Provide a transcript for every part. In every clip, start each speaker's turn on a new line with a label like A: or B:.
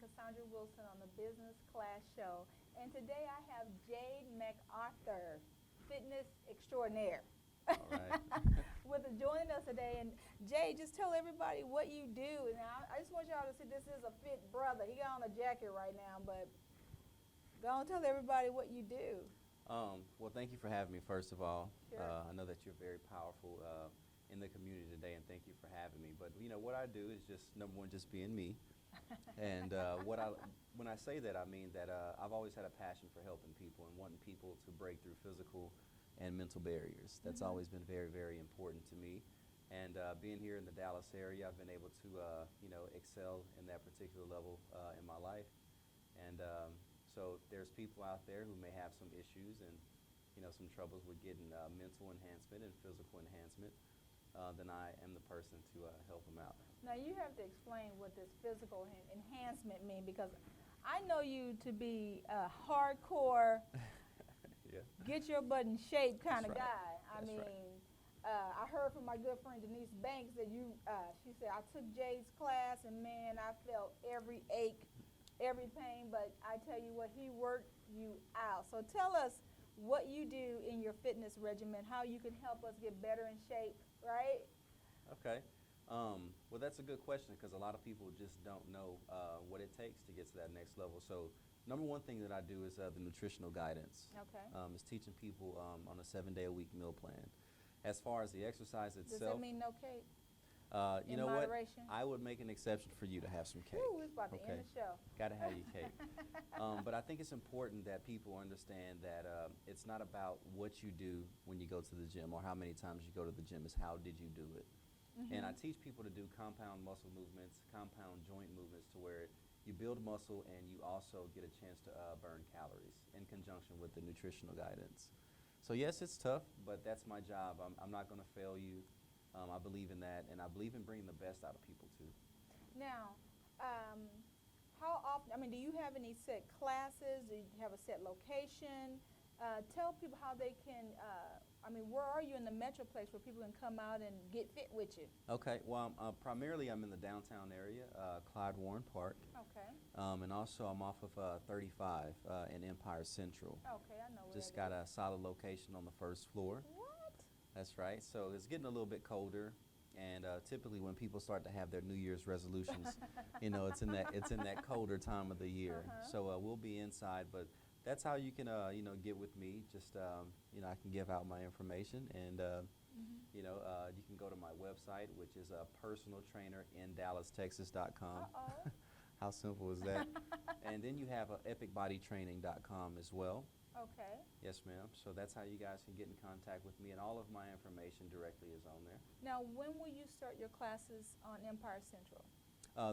A: Cassandra Wilson on the Business Class Show. And today I have Jade McArthur, fitness extraordinaire,
B: All right.
A: joining us today. And Jade, just tell everybody what you do. And I just want y'all to see this is a fit brother. He got on a jacket right now, but go on, tell everybody what you do.
B: Well, thank you for having me, first of all.
A: Sure.
B: I know that you're very powerful in the community today, and thank you for having me. But, you know, what I do is just, number one, just being me. And when I say that, I mean that I've always had a passion for helping people and wanting people to break through physical and mental barriers. That's always been very, very important to me. And being here in the Dallas area, I've been able to, excel in that particular level in my life. And so there's people out there who may have some issues and, some troubles with getting mental enhancement and physical enhancement. Then I am the person to help them out.
A: Now you have to explain what this physical enhancement means, because I know you to be a hardcore,
B: Yeah.
A: get your butt in shape kind of
B: That's
A: guy.
B: right. That's right.
A: I heard from my good friend Denise Banks that she said, I took Jay's class and man, I felt every ache, every pain, but I tell you what, he worked you out. So tell us what you do in your fitness regimen, how you can help us get better in shape, right?
B: Okay. Well, that's a good question because a lot of people just don't know what it takes to get to that next level. So number one thing that I do is the nutritional guidance.
A: Okay.
B: Is teaching people on a 7-day-a-week meal plan. As far as the exercise itself.
A: Does that mean no cake?
B: You
A: In
B: know
A: moderation?
B: what? I would make an exception for you to have some cake.
A: Ooh, it's about to end the show.
B: Got to have your cake. But I think it's important that people understand that it's not about what you do when you go to the gym or how many times you go to the gym. It's how did you do it. And I teach people to do compound muscle movements, compound joint movements to where you build muscle and you also get a chance to burn calories in conjunction with the nutritional guidance. So yes, it's tough, but that's my job. I'm not going to fail you. I believe in that, and I believe in bringing the best out of people too.
A: Now, how often, do you have any set classes? Do you have a set location? Tell people how they can, where are you in the metroplex where people can come out and get fit with you?
B: Okay, well, primarily I'm in the downtown area, Clyde Warren Park.
A: Okay.
B: And also I'm off of 35 in Empire Central.
A: Okay, I know where
B: Just
A: that
B: got a solid location on the first floor.
A: What?
B: That's right. So it's getting a little bit colder, and typically when people start to have their New Year's resolutions, it's in that colder time of the year. So we'll be inside, but that's how you can get with me. Just I can give out my information, and you can go to my website, which is personaltrainerinDallasTexas.com.
A: Uh-oh.
B: How simple is that? And then you have epicbodytraining.com as well.
A: Okay.
B: Yes, ma'am. So that's how you guys can get in contact with me, and all of my information directly is on there.
A: Now, when will you start your classes on Empire Central?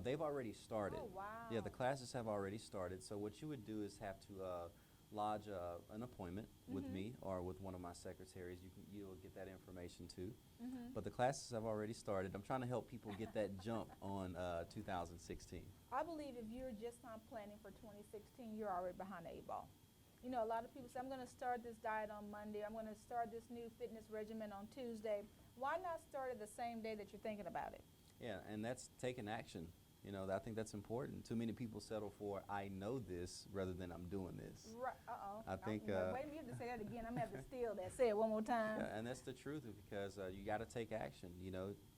B: They've already started.
A: Oh, wow.
B: Yeah, the classes have already started. So what you would do is have to lodge an appointment with me or with one of my secretaries. You'll get that information too. But the classes have already started. I'm trying to help people get that jump on 2016.
A: I believe if you're just not planning for 2016, you're already behind the 8 ball. A lot of people say, I'm going to start this diet on Monday. I'm going to start this new fitness regimen on Tuesday. Why not start it the same day that you're thinking about it?
B: Yeah, and that's taking action. I think that's important. Too many people settle for, I know this, rather than I'm doing this.
A: Right. Uh-oh.
B: I think...
A: wait a minute, you have to say that again. I'm going to have to steal that. Say it one more time.
B: Yeah, and that's the truth, because you got to take action.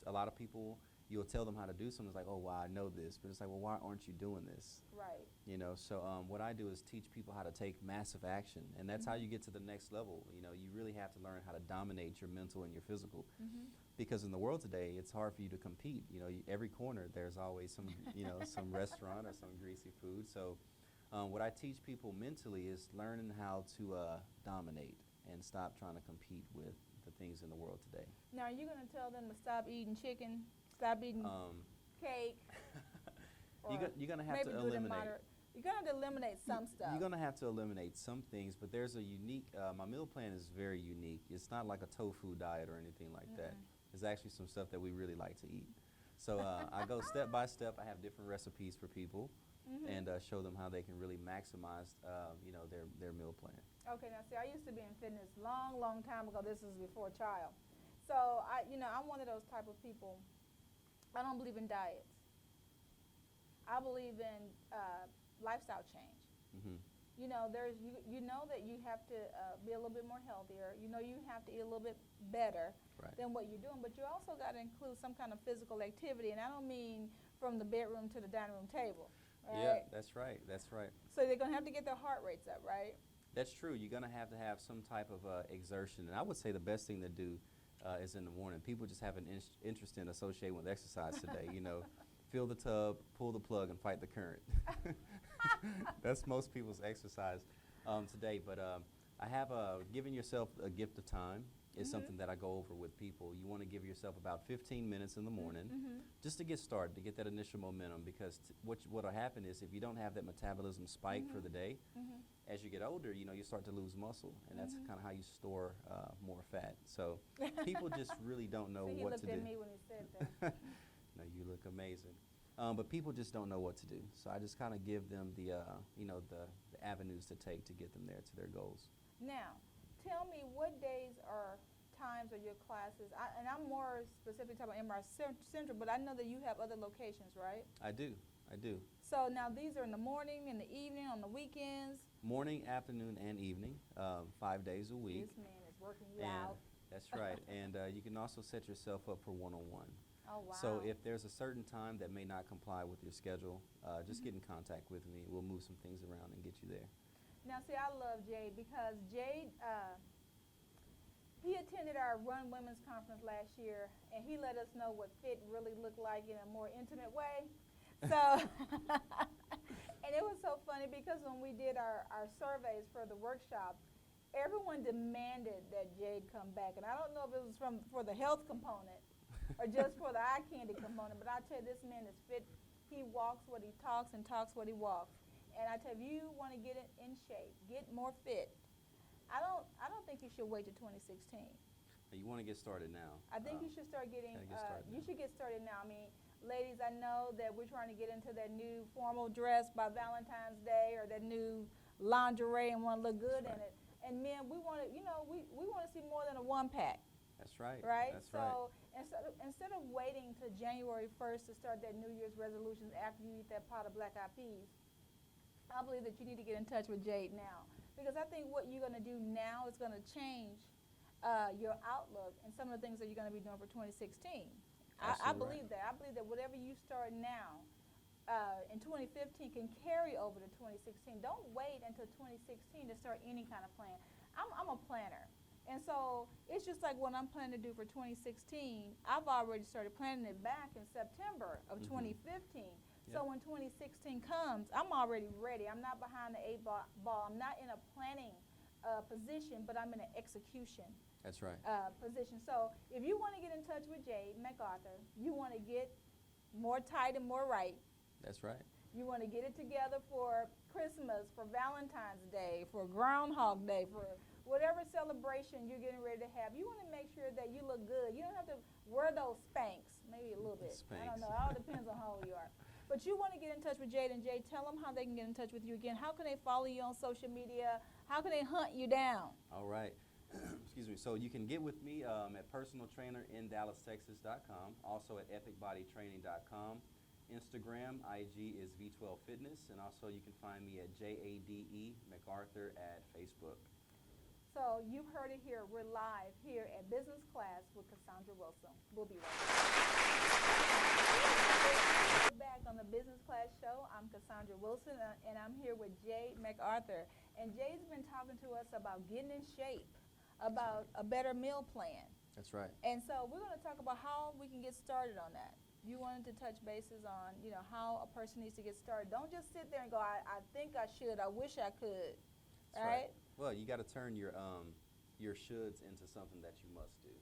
B: A lot of people, you'll tell them how to do something. It's like, oh, well, I know this. But it's like, well, why aren't you doing this?
A: Right.
B: So what I do is teach people how to take massive action. And that's how you get to the next level. You really have to learn how to dominate your mental and your physical. Because in the world today, it's hard for you to compete. Every corner, there's always some, some restaurant or some greasy food. So what I teach people mentally is learning how to dominate and stop trying to compete with the things in the world today.
A: Now, are you going to tell them to stop eating chicken, stop eating cake?
B: You're going to have to eliminate.
A: You're going to have to eliminate some stuff.
B: You're going to have to eliminate some things, but there's a unique, my meal plan is very unique. It's not like a tofu diet or anything like that. There's actually some stuff that we really like to eat. So I go step by step. I have different recipes for people and show them how they can really maximize, their meal plan.
A: Okay, now see, I used to be in fitness long time ago. This was before child. So I'm one of those type of people. I don't believe in diets. I believe in lifestyle change.
B: Mm-hmm.
A: You know, you know that you have to be a little bit more healthier. You know, you have to eat a little bit better
B: Right.
A: than what you're doing, but you also got to include some kind of physical activity, and I don't mean from the bedroom to the dining room table.
B: Yeah,
A: Right?
B: that's right. That's right.
A: So they're gonna have to get their heart rates up, right?
B: That's true. You're going to have some type of exertion. And I would say the best thing to do is in the morning. People just have an interest in associating with exercise today. You know, fill the tub, pull the plug, and fight the current. That's most people's exercise today. But I have giving yourself a gift of time is something that I go over with people. You want to give yourself about 15 minutes in the morning just to get started, to get that initial momentum, because what'll happen is if you don't have that metabolism spike for the day, as you get older, you know, you start to lose muscle, and that's kind of how you store more fat. So people just really don't know
A: See,
B: what to do.
A: he looked at me when he said that.
B: No, you look amazing. But people just don't know what to do. So I just kind of give them the avenues to take to get them there to their goals.
A: Now, tell me what days or times are your classes? And I'm more specifically talking about MR Central, but I know that you have other locations, right?
B: I do.
A: So now these are in the morning, in the evening, on the weekends.
B: Morning, afternoon, and evening, 5 days a week.
A: This man is working you
B: And
A: out.
B: that's right. And you can also set yourself up for one-on-one.
A: Oh, wow.
B: So if there's a certain time that may not comply with your schedule, just get in contact with me. We'll move some things around and get you there.
A: Now, see, I love Jade because Jade, he attended our Run Women's Conference last year, and he let us know what fit really looked like in a more intimate way. So, and it was so funny because when we did our surveys for the workshop, everyone demanded that Jade come back. And I don't know if it was for the health component or just for the eye candy component, but I tell you, this man is fit. He walks what he talks and talks what he walks. And I tell you, if you want to get in shape, get more fit, I don't think you should wait till 2016.
B: You want to get started now.
A: I think you should start getting,
B: Gotta get started
A: you
B: now.
A: should get started now. I mean, ladies, I know that we're trying to get into that new formal dress by Valentine's Day or that new lingerie and want to look good in it. And men, we want to, you know, we want to see more than a one-pack.
B: That's right.
A: Right?
B: That's
A: So instead of waiting to January 1st to start that New Year's resolutions after you eat that pot of black-eyed peas, I believe that you need to get in touch with Jade now. Because I think what you're going to do now is going to change your outlook and some of the things that you're going to be doing for 2016. I believe that. I believe that whatever you start now in 2015 can carry over to 2016. Don't wait until 2016 to start any kind of plan. I'm a planner. And so it's just like what I'm planning to do for 2016. I've already started planning it back in September of 2015. So when 2016 comes, I'm already ready. I'm not behind the eight ball. I'm not in a planning position, but I'm in an execution
B: That's right.
A: position. So if you want to get in touch with Jade McArthur, you want to get more tight and more right.
B: That's right.
A: You want to get it together for Christmas, for Valentine's Day, for Groundhog Day, for whatever celebration you're getting ready to have. You want to make sure that you look good. You don't have to wear those Spanx, maybe a little bit. I don't know. It all depends on how old you are. But you want to get in touch with Jade, and Jade, tell them how they can get in touch with you again. How can they follow you on social media? How can they hunt you down?
B: All right. Excuse me. So you can get with me at personaltrainerinDallasTexas.com, also at epicbodytraining.com. Instagram, IG is V12 Fitness, and also you can find me at JADE McArthur at Facebook.
A: So you've heard it here. We're live here at Business Class with Cassandra Wilson. We'll be right back on the Business Class Show. I'm Cassandra Wilson, and I'm here with Jade McArthur. And Jade's been talking to us about getting in shape, about a better meal plan.
B: That's right.
A: And so we're going to talk about how we can get started on that. You wanted to touch bases on, you know, how a person needs to get started. Don't just sit there and go, I think I should, I wish I could, right?
B: Well, you got to turn your shoulds into something that you must do.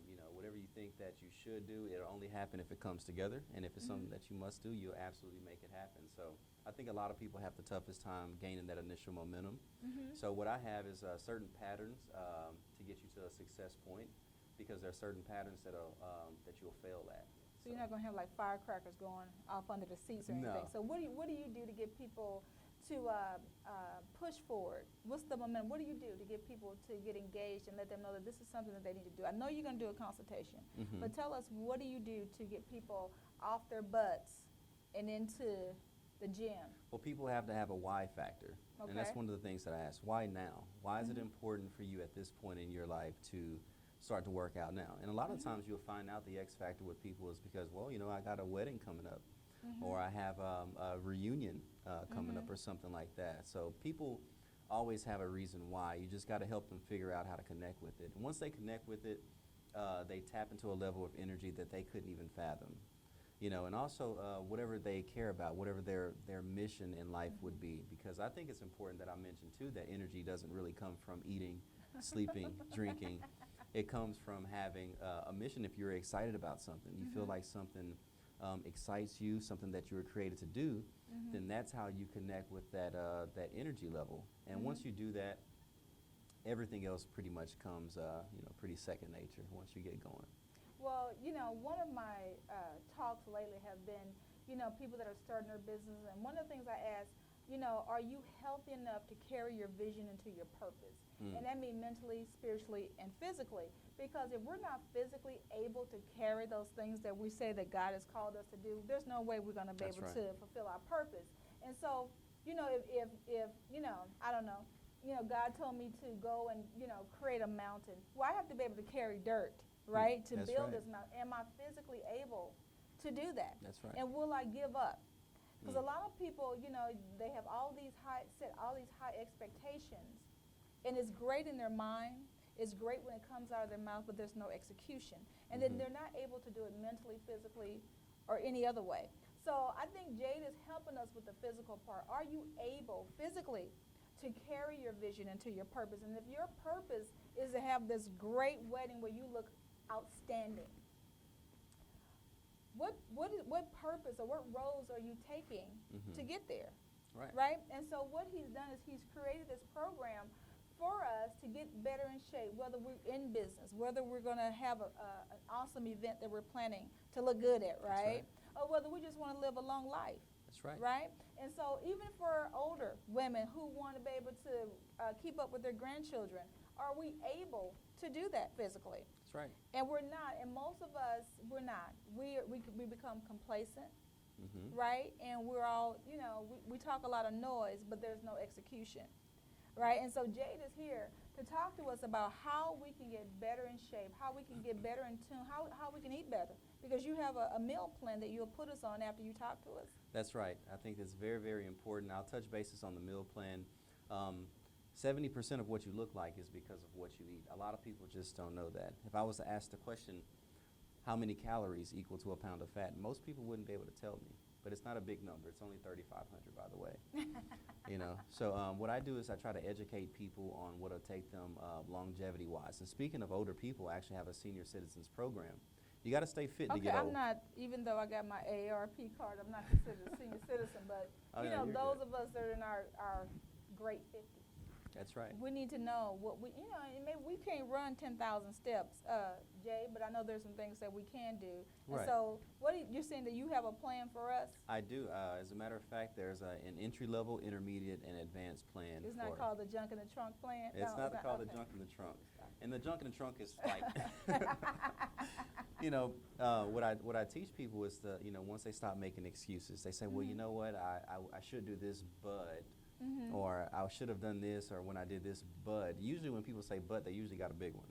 B: You know, whatever you think that you should do, it'll only happen if it comes together. And if it's something that you must do, you'll absolutely make it happen. So I think a lot of people have the toughest time gaining that initial momentum. So what I have is certain patterns to get you to a success point, because there are certain patterns that you'll fail at.
A: So you're not going to have like firecrackers going off under the seats or anything.
B: No.
A: So what do you do to get people to push forward? What's the momentum? What do you do to get people to get engaged and let them know that this is something that they need to do? I know you're going to do a consultation, but tell us, what do you do to get people off their butts and into the gym?
B: Well, people have to have a why factor.
A: Okay.
B: And that's one of the things that I ask. Why now? Why is it
A: Mhm.
B: important for you at this point in your life to start to work out now? And a lot of
A: Mhm.
B: times you'll find out the X factor with people is because, well, I got a wedding coming up,
A: Mhm.
B: or I have a reunion coming up,
A: Mhm.
B: or something like that. So people always have a reason why. You just got to help them figure out how to connect with it. And once they connect with it, they tap into a level of energy that they couldn't even fathom. And also whatever they care about, whatever their mission in life would be. Because I think it's important that I mention too that energy doesn't really come from eating, sleeping, drinking. It comes from having a mission. If you're excited about something, you feel
A: Mhm.
B: like something excites you, something that you were created to do,
A: Mhm.
B: then that's how you connect with that energy level. And
A: Mhm.
B: once you do that, everything else pretty much comes pretty second nature once you get going.
A: Well, one of my talks lately have been, people that are starting their business, and one of the things I ask, are you healthy enough to carry your vision into your purpose?
B: Mm.
A: And that means mentally, spiritually, and physically. Because if we're not physically able to carry those things that we say that God has called us to do, there's no way we're going to be
B: That's
A: able
B: right.
A: to fulfill our purpose. And so, if I don't know, God told me to go and, create a mountain. Well, I have to be able to carry dirt, right, to
B: That's
A: build
B: right.
A: this mountain. Am I physically able to do that?
B: That's right.
A: And will I give up? Because
B: Mm.
A: a lot of people, they have set all these high expectations, and it's great in their mind. It's great when it comes out of their mouth, but there's no execution. And then
B: Mhm.
A: they're not able to do it mentally, physically, or any other way. So I think Jade is helping us with the physical part. Are you able physically to carry your vision into your purpose? And if your purpose is to have this great wedding where you look outstanding, what purpose or what roles are you taking
B: Mhm.
A: to get there?
B: Right.
A: Right? And so what he's done is he's created this program for us to get better in shape, whether we're in business, whether we're going to have an awesome event that we're planning to look good at, right? Or whether we just want to live a long life.
B: That's right.
A: Right? And so even for older women who want to be able to keep up with their grandchildren, are we able to do that physically?
B: That's right.
A: And we're not. And most of us, we're not. We become complacent,
B: Mhm.
A: right? And we're all, we talk a lot of noise, but there's no execution, right? And so Jade is here to talk to us about how we can get better in shape, how we can get better in tune, how we can eat better. Because you have a meal plan that you'll put us on after you talk to us.
B: That's right. I think it's very, very important. I'll touch bases on the meal plan. 70% of what you look like is because of what you eat. A lot of people just don't know that. If I was to ask the question, how many calories equal to a pound of fat, most people wouldn't be able to tell me. But it's not a big number. It's only 3,500, by the way. So what I do is I try to educate people on what it'll take them longevity-wise. And speaking of older people, I actually have a senior citizens program. You got to stay fit to
A: Okay,
B: get old.
A: I'm not, even though I got my AARP card, I'm not considered a senior citizen, but,
B: Oh, yeah, you're
A: those
B: good.
A: of us that are in our great 50s.
B: That's right.
A: We need to know what and maybe we can't run 10,000 steps, Jay, but I know there's some things that we can do. And
B: Right.
A: so you're saying that you have a plan for us?
B: I do. As a matter of fact, there's an entry-level, intermediate, and advanced plan.
A: It's not called the junk in the trunk plan?
B: It's
A: No,
B: not called the
A: okay.
B: junk in the trunk. And the junk in the trunk is like, what I teach people is once they stop making excuses, they say, well, you know what, I should do this, but,
A: Mhm.
B: or I should have done this, or when I did this, but. Usually when people say but, they usually got a big one,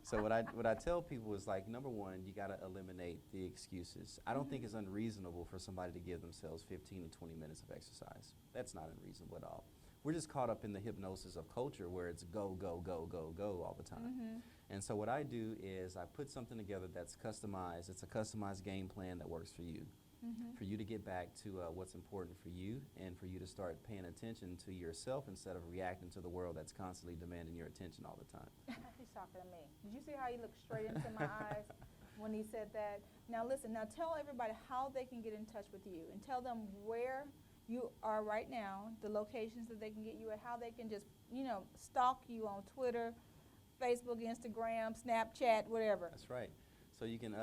B: So what I tell people is like, number one, you got to eliminate the excuses. I don't think it's unreasonable for somebody to give themselves 15 to 20 minutes of exercise. That's not unreasonable at all. We're just caught up in the hypnosis of culture where it's go, go, go, go, go all the time.
A: Mm-hmm.
B: And so what I do is I put something together that's customized. It's a customized game plan that works for you.
A: Mm-hmm.
B: For you to get back to what's important for you, and for you to start paying attention to yourself instead of reacting to the world that's constantly demanding your attention all the time.
A: He's talking to me. Did you see how he looked straight into my eyes when he said that? Now listen, now tell everybody how they can get in touch with you, and tell them where you are right now, the locations that they can get you at, how they can just, stalk you on Twitter, Facebook, Instagram, Snapchat, whatever.
B: That's right. So you can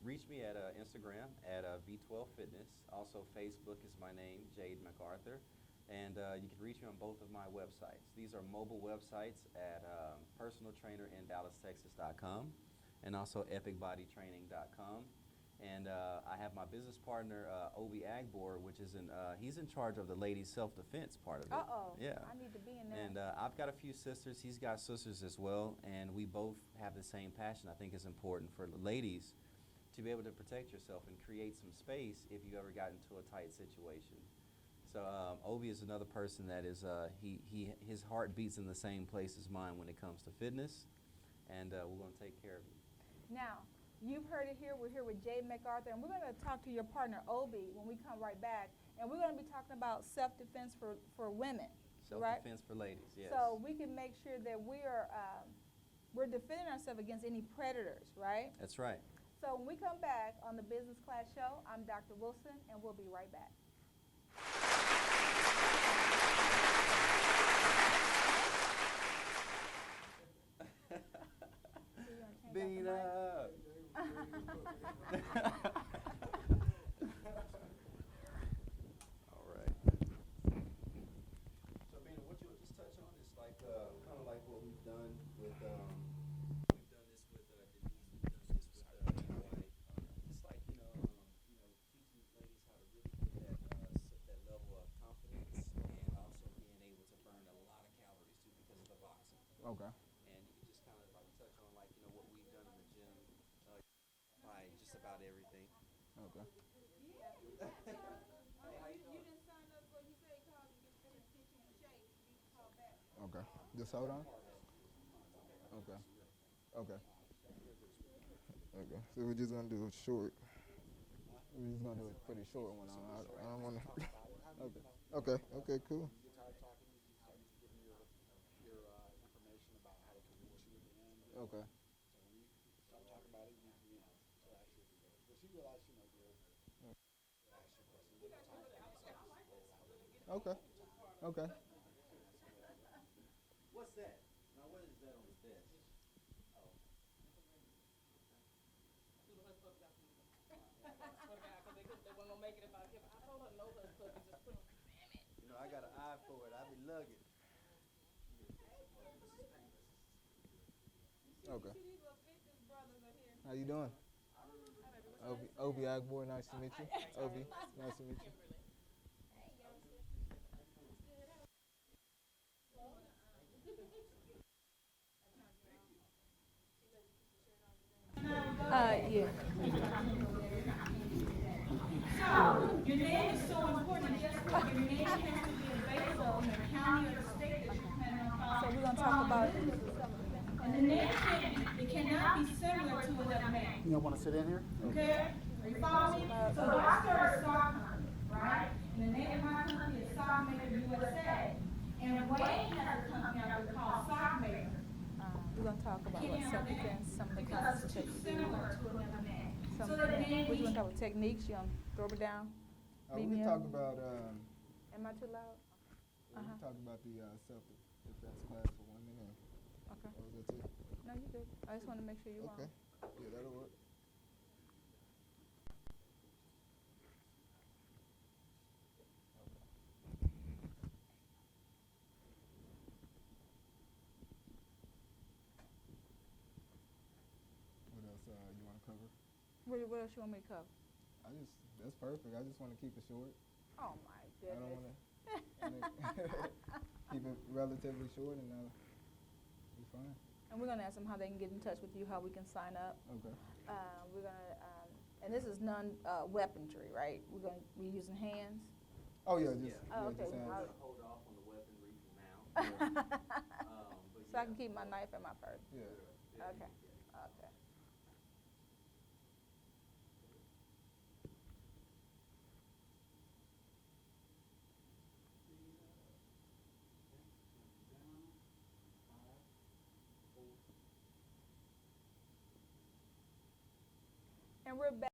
B: reach me at Instagram at V12 Fitness. Also, Facebook is my name, Jade McArthur. And you can reach me on both of my websites. These are mobile websites at personaltrainerinDallasTexas.com and also epicbodytraining.com. And I have my business partner, Obi Agbor, which is he's in charge of the ladies' self-defense part of it.
A: Uh-oh.
B: Yeah.
A: I need to be in that.
B: And I've got a few sisters. He's got sisters as well. And we both have the same passion. I think it's important for the ladies to be able to protect yourself and create some space if you ever got into a tight situation. So Obi is another person that is, his heart beats in the same place as mine when it comes to fitness. And we're going to take care of you.
A: Now, you've heard it here. We're here with Jade McArthur, and we're going to talk to your partner, Obi, when we come right back. And we're going to be talking about self-defense for women, right?
B: Self-defense for ladies, yes.
A: So we can make sure that we're defending ourselves against any predators, right?
B: That's right.
A: So when we come back on the Business Class Show, I'm Dr. Wilson, and we'll be right back.
B: Beat up. All right. So, Bina, what you'll just touch on is like kind of like what we've done with Denise, we've done this with Dwight. It's like teaching ladies how to really get that level of confidence and also being able to burn a lot of calories too because of the boxing.
C: Okay.
B: And you can just kind of like touch on like what we've done in the gym by just about everything.
C: Okay.
A: You didn't sign up for, you say call to get you in shape. You call back.
C: Okay. Just hold on. Okay. Okay. Okay. So we're just gonna do a short. We're just gonna do a pretty short one. I don't wanna. Okay. Okay. Okay. Cool. Okay. Okay. Okay.
B: What's that? Now, what is that on the desk? Oh. I got an eye for it. I be lugging.
C: Okay. How you doing? Obi Agbor, nice to meet you. Obi, nice to meet you.
A: Yeah.
D: So, your name is so important, just because your name has to be available in the county or the state that you're planning on
A: So
D: calling.
A: we're gonna talk about.
D: And the name it cannot be similar to another name.
E: You don't want to sit in here?
D: Okay? Are you following me? So I started a stock company, right? And the name of my company is Sock Maker USA. And Wayne has a company out there called Sock Maker.
A: We're gonna talk about what self-defense, some of the
D: Because it's too
A: classes.
D: similar to another name.
A: Some,
D: So the name
A: we're gonna
D: needs.
A: talk about techniques. You gonna throw it down?
C: We
A: Beat me
C: can
A: up?
C: talk about
A: Am I too loud?
C: we can talk about the self-defense class for 1 minute.
A: Okay.
C: Or was that two?
A: No, you good. I just want to make sure you're
C: Okay.
A: on.
C: Yeah, that'll work. What else you want to cover?
A: What else you want me to cover?
C: That's perfect. I just want to keep it short.
A: Oh my
C: I don't want
A: goodness.
C: to keep it relatively short and be fine.
A: And we're gonna ask them how they can get in touch with you, how we can sign up.
C: Okay.
A: We're gonna, and this is weaponry, right? We're using hands.
C: Oh yeah, just
A: Oh,
C: yeah,
A: okay.
C: just hands.
A: I'll-
B: Hold off on the weaponry for now. But
A: So I can keep my knife in my purse.
C: Yeah.
A: Okay. Okay. And we're back.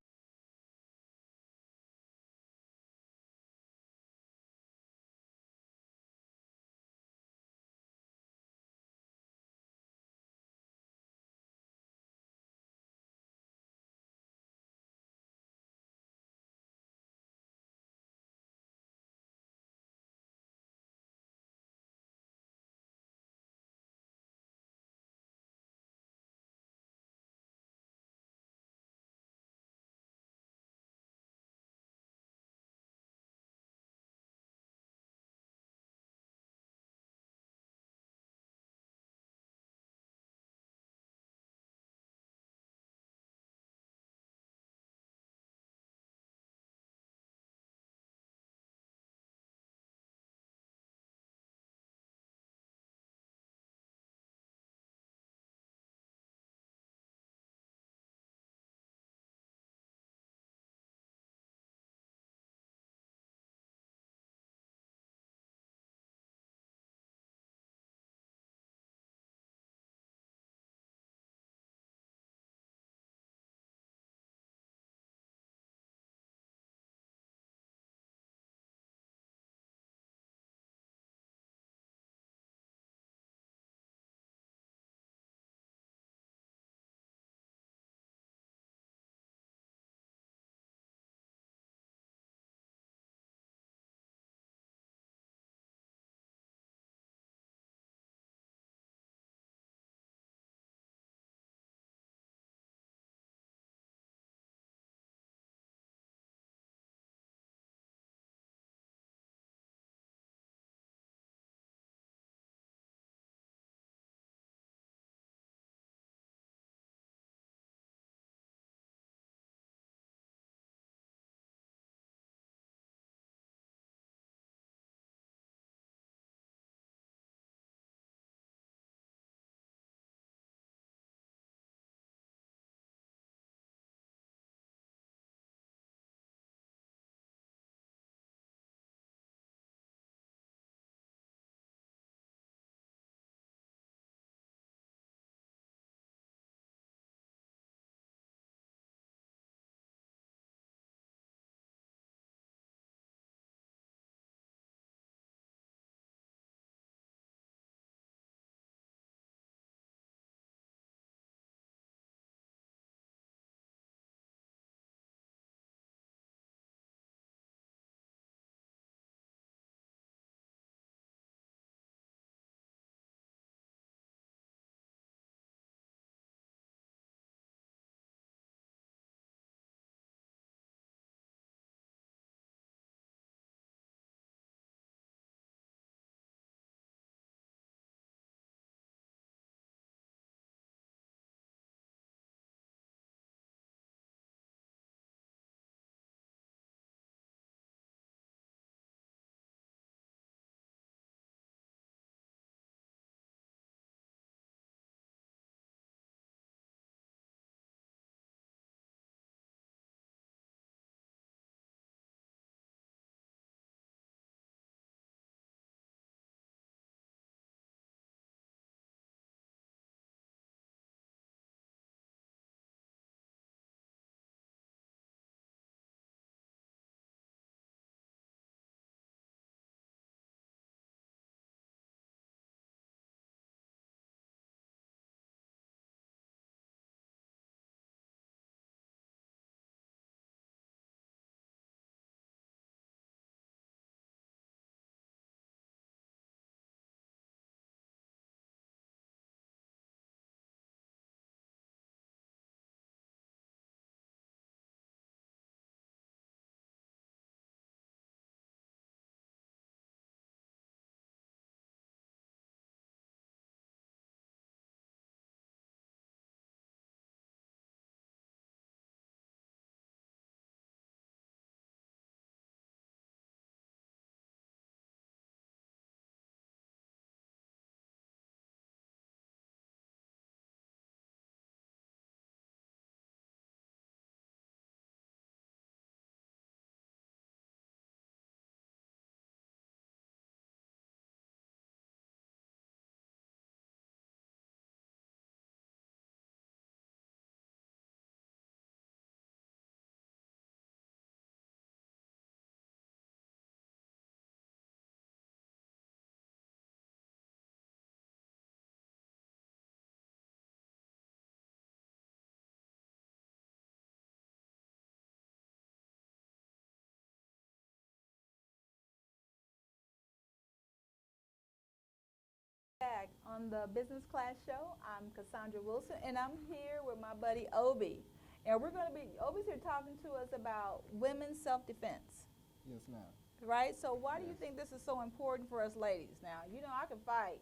A: on the Business Class Show. I'm Cassandra Wilson, and I'm here with my buddy Obi. And Obi's here talking to us about women's self-defense,
C: Yes, ma'am.
A: right? So why do you
C: Yes.
A: think this is so important for us ladies? Now, I can fight,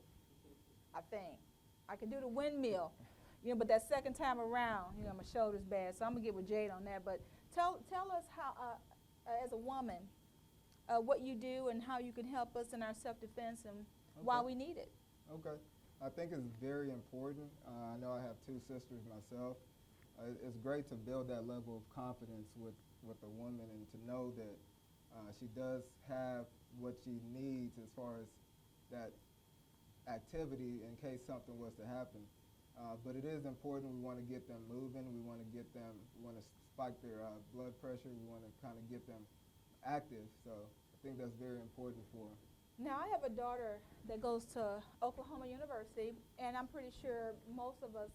A: I think. I can do the windmill, but that second time around, my shoulder's bad. So I'm going to get with Jade on that. But tell us how, as a woman, what you do and how you can help us in our self-defense and why we need it.
C: Okay. I think it's very important. I know I have two sisters myself. It's great to build that level of confidence with a woman and to know that she does have what she needs as far as that activity in case something was to happen. But it is important. We want to get them moving. We want to spike their blood pressure. We want to kind of get them active. So I think that's very important for them.
A: Now, I have a daughter that goes to Oklahoma University, and I'm pretty sure most of us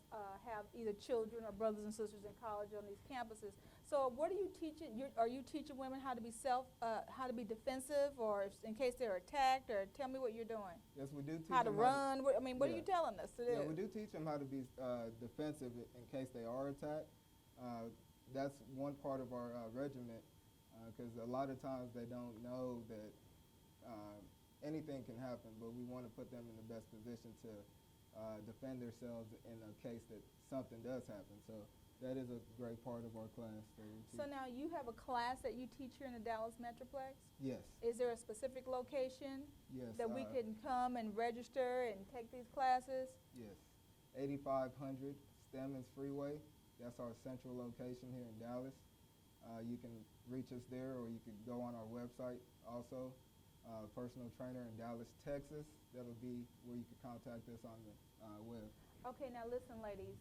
A: have either children or brothers and sisters in college on these campuses. So what are you teaching? Are you teaching women how to be how to be defensive, or in case they're attacked, or tell me what you're doing?
C: Yes, we do teach
A: How to
C: them
A: run? What are
C: Yeah.
A: you telling us to do?
C: Yeah, we do teach them how to be defensive in case they are attacked. That's one part of our regiment, because a lot of times they don't know that anything can happen, but we want to put them in the best position to defend themselves in a case that something does happen. So that is a great part of our class.
A: So now you have a class that you teach here in the Dallas Metroplex?
C: Yes.
A: Is there a specific location
C: Yes.
A: that we can come and register and take these classes?
C: Yes. 8500 Stemmons Freeway. That's our central location here in Dallas. You can reach us there, or you can go on our website also. Personal trainer in Dallas, Texas. That'll be where you can contact us on the web.
A: Okay, now listen, ladies.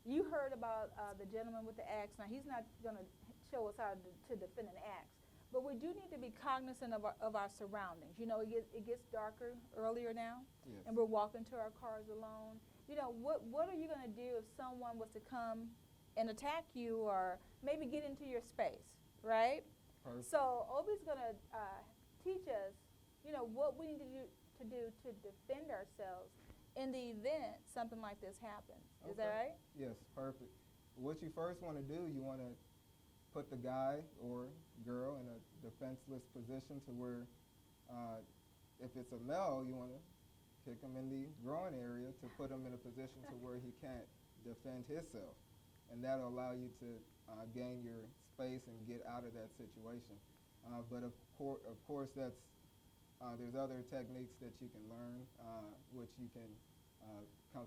A: You heard about the gentleman with the axe. Now, he's not going to show us how to defend an axe, but we do need to be cognizant of our surroundings. It gets darker earlier now,
C: Yes.
A: and we're walking to our cars alone. What are you going to do if someone was to come and attack you or maybe get into your space, right?
C: Perfect.
A: So Obi's going to teach us, what we need to do to defend ourselves in the event something like this happens. Is that
C: Okay.
A: right?
C: Yes, perfect. What you first want to do, you want to put the guy or girl in a defenseless position to where, if it's a male, you want to kick him in the groin area to put him in a position to where he can't defend himself. And that'll allow you to gain your space and get out of that situation. But of course, there's other techniques that you can learn, which you can come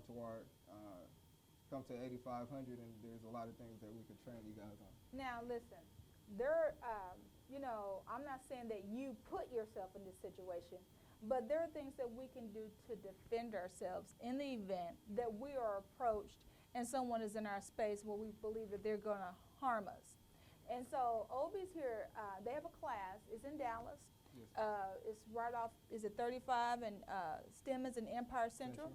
C: to 8500, and there's a lot of things that we could train you guys on.
A: Now, listen, I'm not saying that you put yourself in this situation, but there are things that we can do to defend ourselves in the event that we are approached and someone is in our space where we believe that they're going to harm us. And so Obi's here. They have a class. It's in Dallas.
C: Yes.
A: It's right off, is it 35 and Stemmons and Empire Central?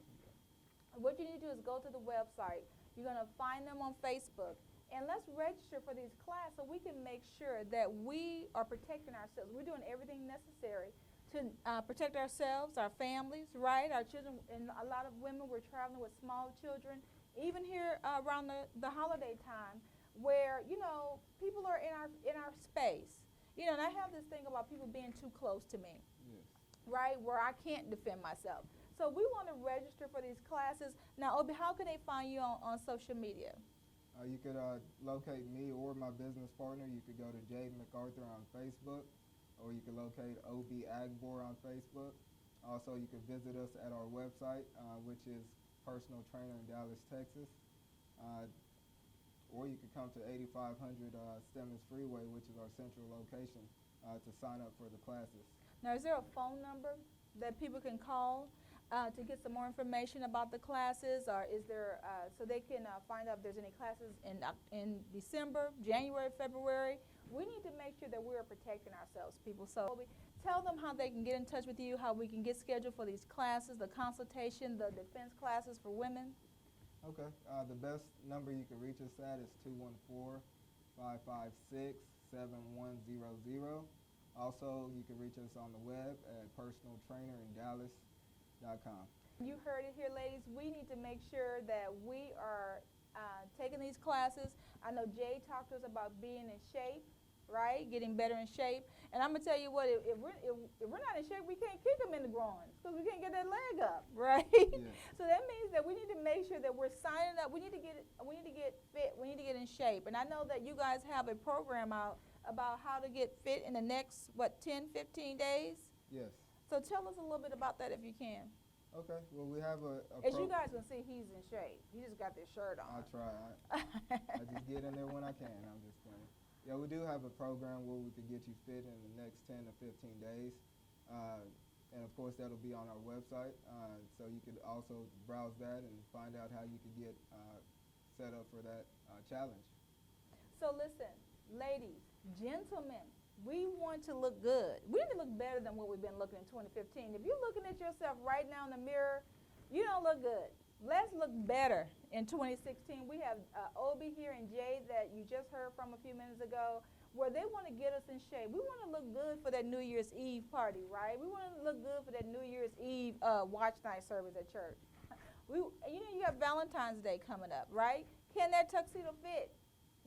A: What you need to do is go to the website. You're going to find them on Facebook. And let's register for these classes so we can make sure that we are protecting ourselves. We're doing everything necessary to protect ourselves, our families, right? Our children, and a lot of women, we're traveling with small children, even here around the holiday time, where, people are in our space. And I have this thing about people being too close to me,
C: Yes.
A: right, where I can't defend myself. So we want to register for these classes. Now, Obi, how can they find you on social media?
C: You could locate me or my business partner. You could go to Jade McArthur on Facebook, or you could locate OB Agbor on Facebook. Also, you could visit us at our website, which is Personal Trainer in Dallas, Texas. Or you could come to 8500 Stemmons Freeway, which is our central location, to sign up for the classes.
A: Now, is there a phone number that people can call to get some more information about the classes, or is there, so they can find out if there's any classes in December, January, February? We need to make sure that we are protecting ourselves, people. So tell them how they can get in touch with you, how we can get scheduled for these classes, the consultation, the defense classes for women.
C: Okay. The best number you can reach us at is 214-556-7100. Also, you can reach us on the web at personaltrainerinDallas.com.
A: You heard it here, ladies. We need to make sure that we are taking these classes. I know Jay talked to us about being in shape, right? Getting better in shape. And I'm gonna tell you what: if we're not in shape, we can't kick them in the groin because we can't get that leg up, right?
C: Yeah.
A: So that means that we need to make sure that we're signing up. We need to get fit. We need to get in shape. And I know that you guys have a program out about how to get fit in the next 10, 15 days.
C: Yes.
A: So tell us a little bit about that if you can.
C: Okay. Well, we have
A: As you guys can see, he's in shape. He just got this shirt on.
C: I try. I just get in there when I can. I'm just playing. Yeah, we do have a program where we could get you fit in the next 10 to 15 days. And of course, that'll be on our website. So you could also browse that and find out how you could get set up for that challenge.
A: So listen, ladies, gentlemen, we want to look good. We need to look better than what we've been looking in 2015. If you're looking at yourself right now in the mirror, you don't look good. Let's look better in 2016. We have Obi here and Jade that you just heard from a few minutes ago, where they want to get us in shape. We want to look good for that New Year's Eve party, right? We want to look good for that New Year's Eve watch night service at church. You have Valentine's Day coming up, right? Can that tuxedo fit?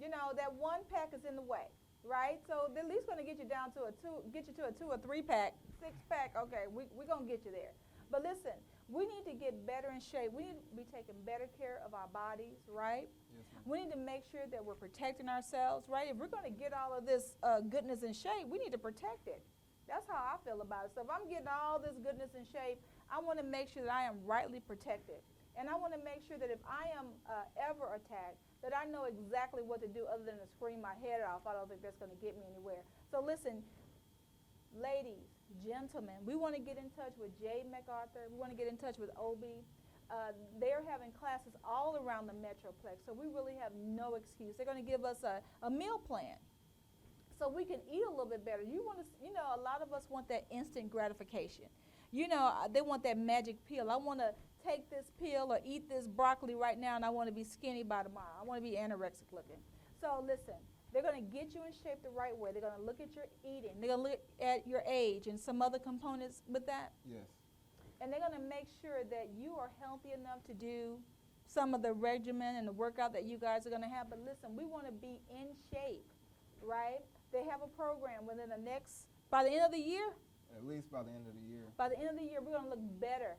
A: That one pack is in the way, right? So they're at least going to get you down to get you to a 2 or 3 pack, 6 pack. Okay, we're going to get you there. But listen, we need to get better in shape. We need to be taking better care of our bodies, right?
C: Yes, ma'am.
A: We need to make sure that we're protecting ourselves, right? If we're going to get all of this goodness in shape, we need to protect it. That's how I feel about it. So if I'm getting all this goodness in shape, I want to make sure that I am rightly protected. And I want to make sure that if I am ever attacked, that I know exactly what to do other than to scream my head off. I don't think that's going to get me anywhere. So listen, ladies, gentlemen, we want to get in touch with Jade McArthur. We want to get in touch with Obi. They're having classes all around the Metroplex, so we really have no excuse. They're going to give us a meal plan so we can eat a little bit better. A lot of us want that instant gratification. They want that magic pill. I want to take this pill or eat this broccoli right now, and I want to be skinny by tomorrow. I want to be anorexic looking. So listen, they're going to get you in shape the right way. They're going to look at your eating. They're going to look at your age and some other components with that.
C: Yes.
A: And they're going to make sure that you are healthy enough to do some of the regimen and the workout that you guys are going to have. But listen, we want to be in shape, right? They have a program by the end of the year.
C: At least by the end of the year.
A: By the end of the year, we're going to look better.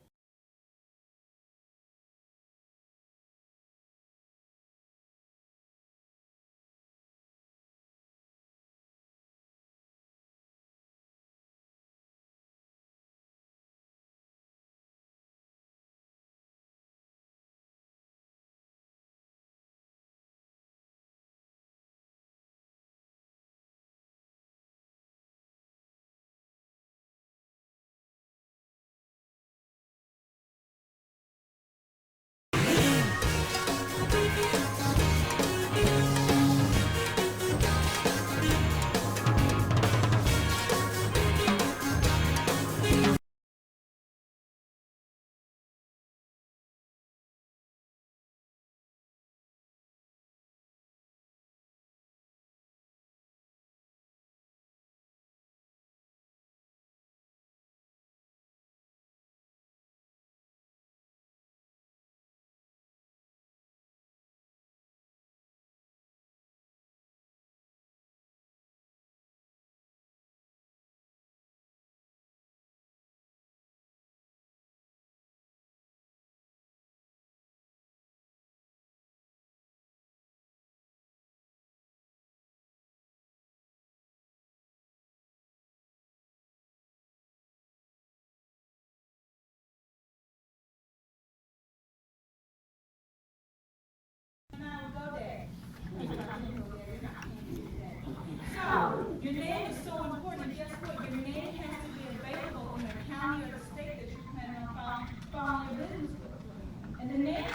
D: So, your name is so important, and guess what? Your name has to be available in the county or the state that you're planning on filing your business with. And the name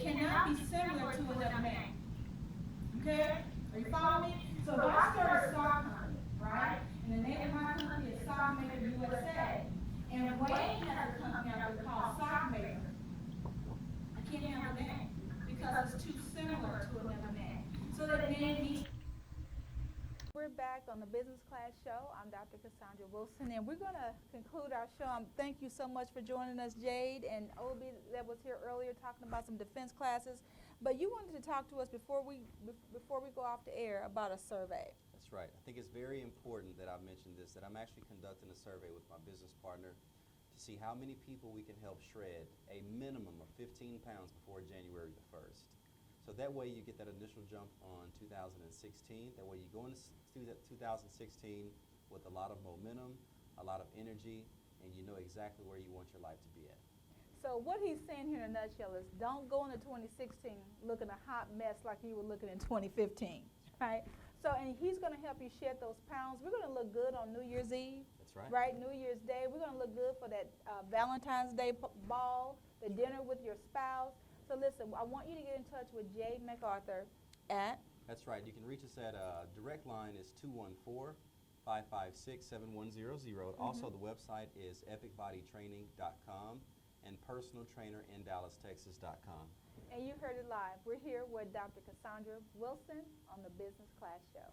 D: cannot be similar to another name. Okay? Are you following me? So if I start a stock company, right? And the name of my company is Stockmaker USA, and Wayne has a company I would call Stockmaker, I can't have a name because it's too similar to another name. So the name needs.
A: We're we're back on the Business Class Show. I'm Dr. Cassandra Wilson, and we're going to conclude our show. Thank you so much for joining us, Jade and Obi, that was here earlier talking about some defense classes. But you wanted to talk to us before we go off the air about a survey.
B: That's right. I think it's very important that I mention this, that I'm actually conducting a survey with my business partner to see how many people we can help shred a minimum of 15 pounds before January the 1st. So that way you get that initial jump on 2016. That way you go into 2016 with a lot of momentum, a lot of energy, and you know exactly where you want your life to be at.
A: So what he's saying here in a nutshell is don't go into 2016 looking a hot mess like you were looking in 2015, right? So, and he's going to help you shed those pounds. We're going to look good on New Year's Eve.
B: That's right.
A: Right, New Year's Day. We're going to look good for that Valentine's Day ball, the dinner with your spouse. So listen, I want you to get in touch with Jade McArthur at?
B: That's right. You can reach us at direct line is 214-556-7100. Also, the website is epicbodytraining.com and personaltrainerinDallasTexas.com.
A: And you heard it live. We're here with Dr. Cassandra Wilson on the Business Class Show.